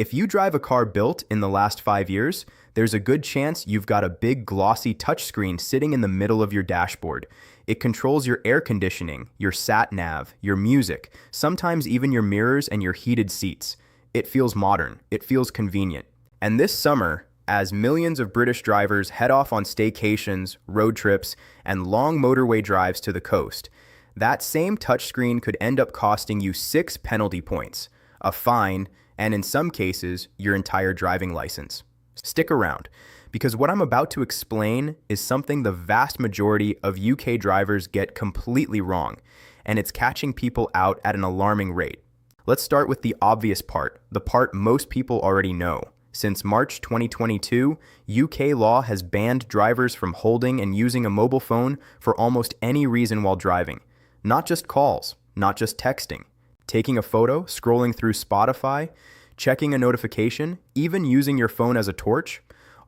If you drive a car built in the last 5 years, there's a good chance you've got a big glossy touchscreen sitting in the middle of your dashboard. It controls your air conditioning, your sat nav, your music, sometimes even your mirrors and your heated seats. It feels modern. It feels convenient. And this summer, as millions of British drivers head off on staycations, road trips, and long motorway drives to the coast, that same touchscreen could end up costing you 6 penalty points, a fine, and in some cases, your entire driving license. Stick around, because what I'm about to explain is something the vast majority of UK drivers get completely wrong, and it's catching people out at an alarming rate. Let's start with the obvious part, the part most people already know. Since March 2022, UK law has banned drivers from holding and using a mobile phone for almost any reason while driving. Not just calls, not just texting. Taking a photo, scrolling through Spotify, checking a notification, even using your phone as a torch,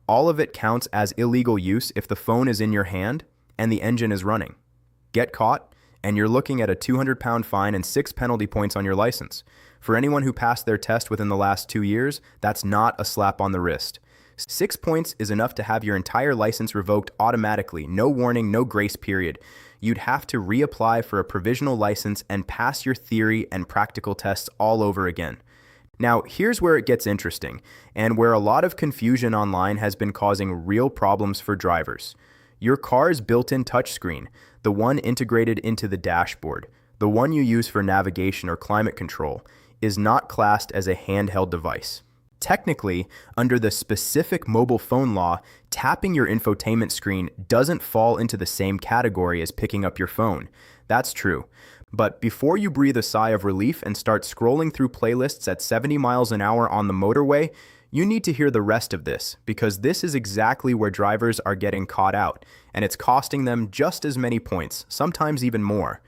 all of it counts as illegal use if the phone is in your hand and the engine is running. Get caught, and you're looking at a £200 fine and 6 penalty points on your license. For anyone who passed their test within the last 2 years, that's not a slap on the wrist. 6 points is enough to have your entire license revoked automatically, no warning, no grace period. You'd have to reapply for a provisional license and pass your theory and practical tests all over again. Now, here's where it gets interesting, and where a lot of confusion online has been causing real problems for drivers. Your car's built-in touchscreen, the one integrated into the dashboard, the one you use for navigation or climate control, is not classed as a handheld device. Technically, under the specific mobile phone law, tapping your infotainment screen doesn't fall into the same category as picking up your phone. That's true. But before you breathe a sigh of relief and start scrolling through playlists at 70 miles an hour on the motorway, you need to hear the rest of this, because this is exactly where drivers are getting caught out, and it's costing them just as many points, sometimes even more.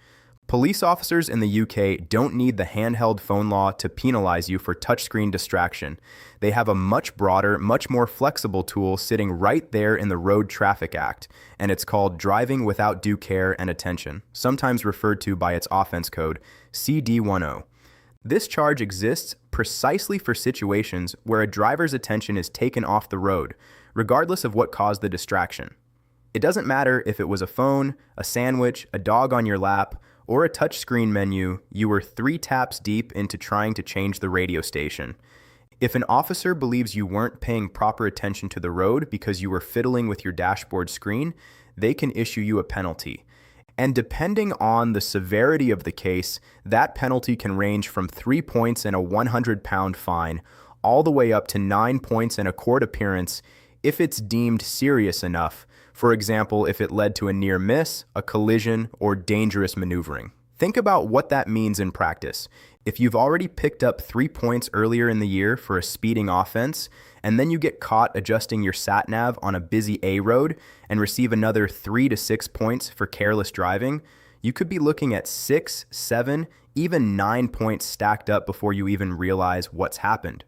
Police officers in the UK don't need the handheld phone law to penalize you for touchscreen distraction. They have a much broader, much more flexible tool sitting right there in the Road Traffic Act, and it's called driving without due care and attention, sometimes referred to by its offense code, CD10. This charge exists precisely for situations where a driver's attention is taken off the road, regardless of what caused the distraction. It doesn't matter if it was a phone, a sandwich, a dog on your lap, or a touchscreen menu, you were 3 taps deep into trying to change the radio station. If an officer believes you weren't paying proper attention to the road because you were fiddling with your dashboard screen, they can issue you a penalty. And depending on the severity of the case, that penalty can range from 3 points and a £100 fine, all the way up to 9 points and a court appearance if it's deemed serious enough. For example, if it led to a near miss, a collision, or dangerous maneuvering. Think about what that means in practice. If you've already picked up 3 points earlier in the year for a speeding offense, and then you get caught adjusting your sat nav on a busy A road and receive another 3 to 6 points for careless driving, you could be looking at 6, 7, even 9 points stacked up before you even realize what's happened.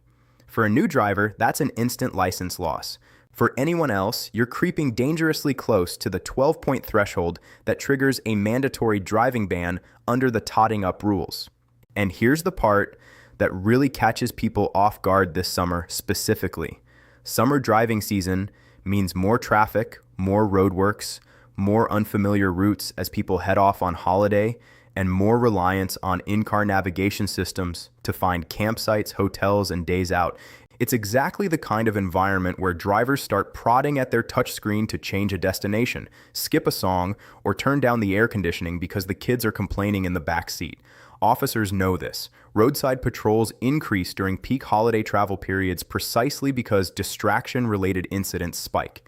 For a new driver, that's an instant license loss. For anyone else, you're creeping dangerously close to the 12-point threshold that triggers a mandatory driving ban under the totting up rules. And here's the part that really catches people off guard this summer specifically. Summer driving season means more traffic, more roadworks, more unfamiliar routes as people head off on holiday, and more reliance on in-car navigation systems to find campsites, hotels, and days out. It's exactly the kind of environment where drivers start prodding at their touchscreen to change a destination, skip a song, or turn down the air conditioning because the kids are complaining in the back seat. Officers know this. Roadside patrols increase during peak holiday travel periods precisely because distraction-related incidents spike.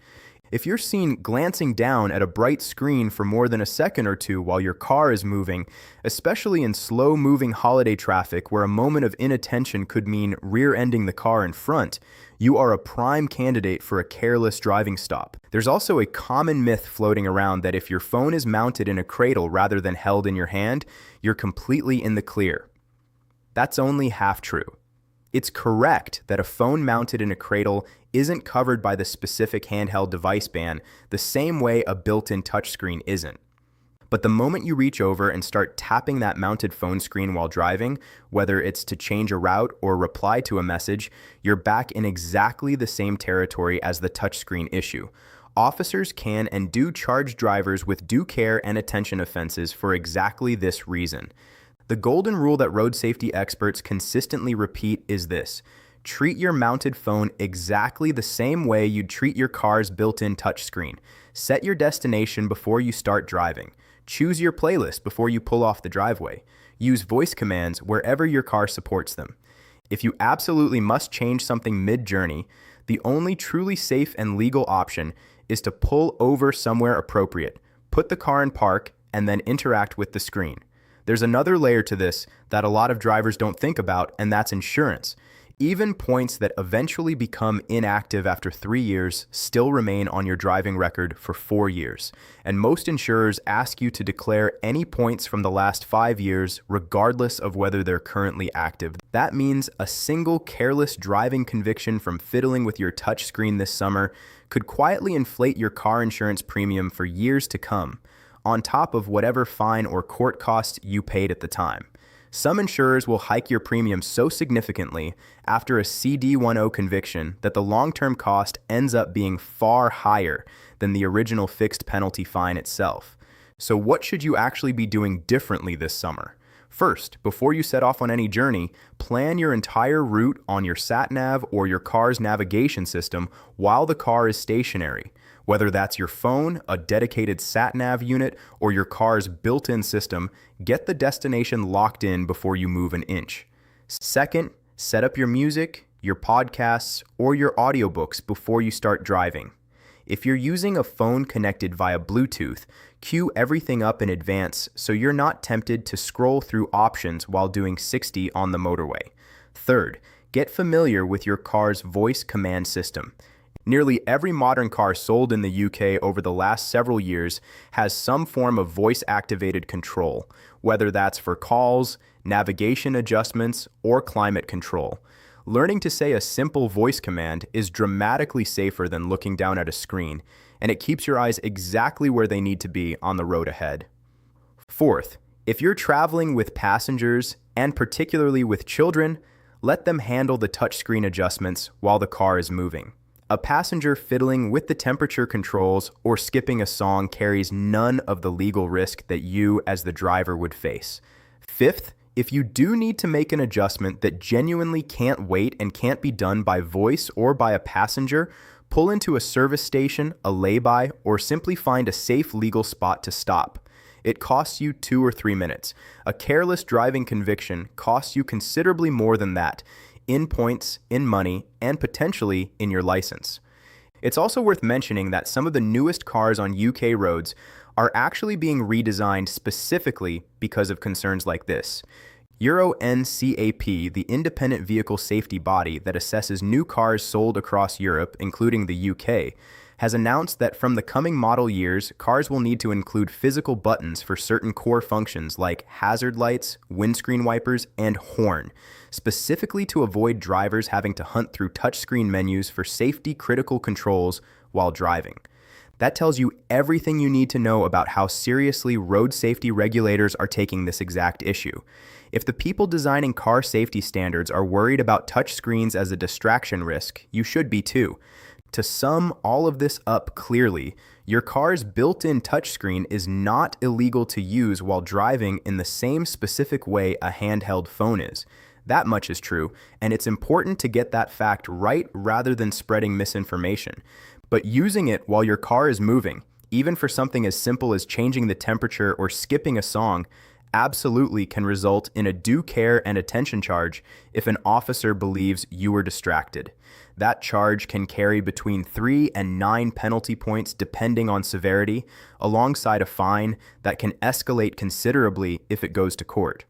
If you're seen glancing down at a bright screen for more than a second or two while your car is moving, especially in slow-moving holiday traffic where a moment of inattention could mean rear-ending the car in front, you are a prime candidate for a careless driving stop. There's also a common myth floating around that if your phone is mounted in a cradle rather than held in your hand, you're completely in the clear. That's only half true. It's correct that a phone mounted in a cradle isn't covered by the specific handheld device ban the same way a built-in touchscreen isn't. But the moment you reach over and start tapping that mounted phone screen while driving, whether it's to change a route or reply to a message, you're back in exactly the same territory as the touchscreen issue. Officers can and do charge drivers with due care and attention offenses for exactly this reason. The golden rule that road safety experts consistently repeat is this: treat your mounted phone exactly the same way you'd treat your car's built-in touchscreen. Set your destination before you start driving. Choose your playlist before you pull off the driveway. Use voice commands wherever your car supports them. If you absolutely must change something mid-journey, the only truly safe and legal option is to pull over somewhere appropriate, put the car in park, and then interact with the screen. There's another layer to this that a lot of drivers don't think about, and that's insurance. Even points that eventually become inactive after 3 years still remain on your driving record for 4 years. And most insurers ask you to declare any points from the last 5 years, regardless of whether they're currently active. That means a single careless driving conviction from fiddling with your touchscreen this summer could quietly inflate your car insurance premium for years to come, on top of whatever fine or court costs you paid at the time. Some insurers will hike your premium so significantly after a CD10 conviction that the long-term cost ends up being far higher than the original fixed penalty fine itself. So what should you actually be doing differently this summer? First, before you set off on any journey, plan your entire route on your sat-nav or your car's navigation system while the car is stationary. Whether that's your phone, a dedicated sat-nav unit, or your car's built-in system, get the destination locked in before you move an inch. Second, set up your music, your podcasts, or your audiobooks before you start driving. If you're using a phone connected via Bluetooth, cue everything up in advance so you're not tempted to scroll through options while doing 60 on the motorway. Third, get familiar with your car's voice command system. Nearly every modern car sold in the UK over the last several years has some form of voice-activated control, whether that's for calls, navigation adjustments, or climate control. Learning to say a simple voice command is dramatically safer than looking down at a screen, and it keeps your eyes exactly where they need to be on the road ahead. Fourth, if you're traveling with passengers, and particularly with children, let them handle the touchscreen adjustments while the car is moving. A passenger fiddling with the temperature controls or skipping a song carries none of the legal risk that you as the driver would face. Fifth, if you do need to make an adjustment that genuinely can't wait and can't be done by voice or by a passenger, pull into a service station, a lay-by, or simply find a safe legal spot to stop. It costs you 2 or 3 minutes. A careless driving conviction costs you considerably more than that, in points, in money, and potentially in your license. It's also worth mentioning that some of the newest cars on UK roads are actually being redesigned specifically because of concerns like this. Euro NCAP, the independent vehicle safety body that assesses new cars sold across Europe, including the UK, has announced that from the coming model years, cars will need to include physical buttons for certain core functions like hazard lights, windscreen wipers, and horn, specifically to avoid drivers having to hunt through touchscreen menus for safety-critical controls while driving. That tells you everything you need to know about how seriously road safety regulators are taking this exact issue. If the people designing car safety standards are worried about touchscreens as a distraction risk, you should be too. To sum all of this up clearly, your car's built-in touchscreen is not illegal to use while driving in the same specific way a handheld phone is. That much is true, and it's important to get that fact right rather than spreading misinformation. But using it while your car is moving, even for something as simple as changing the temperature or skipping a song, absolutely can result in a due care and attention charge if an officer believes you were distracted. That charge can carry between 3 and 9 penalty points depending on severity, alongside a fine that can escalate considerably if it goes to court.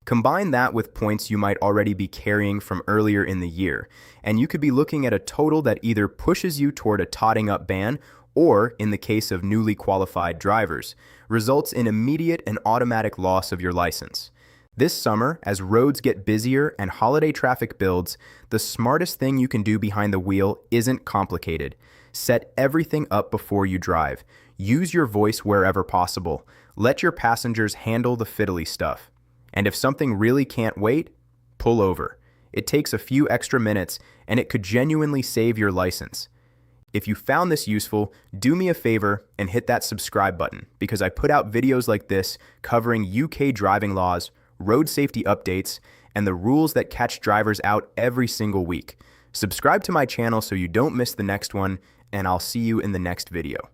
Combine that with points you might already be carrying from earlier in the year, and you could be looking at a total that either pushes you toward a totting up ban or, in the case of newly qualified drivers, results in immediate and automatic loss of your license. This summer, as roads get busier and holiday traffic builds, the smartest thing you can do behind the wheel isn't complicated. Set everything up before you drive. Use your voice wherever possible. Let your passengers handle the fiddly stuff. And if something really can't wait, pull over. It takes a few extra minutes, and it could genuinely save your license. If you found this useful, do me a favor and hit that subscribe button, because I put out videos like this covering UK driving laws, road safety updates, and the rules that catch drivers out every single week. Subscribe to my channel so you don't miss the next one, and I'll see you in the next video.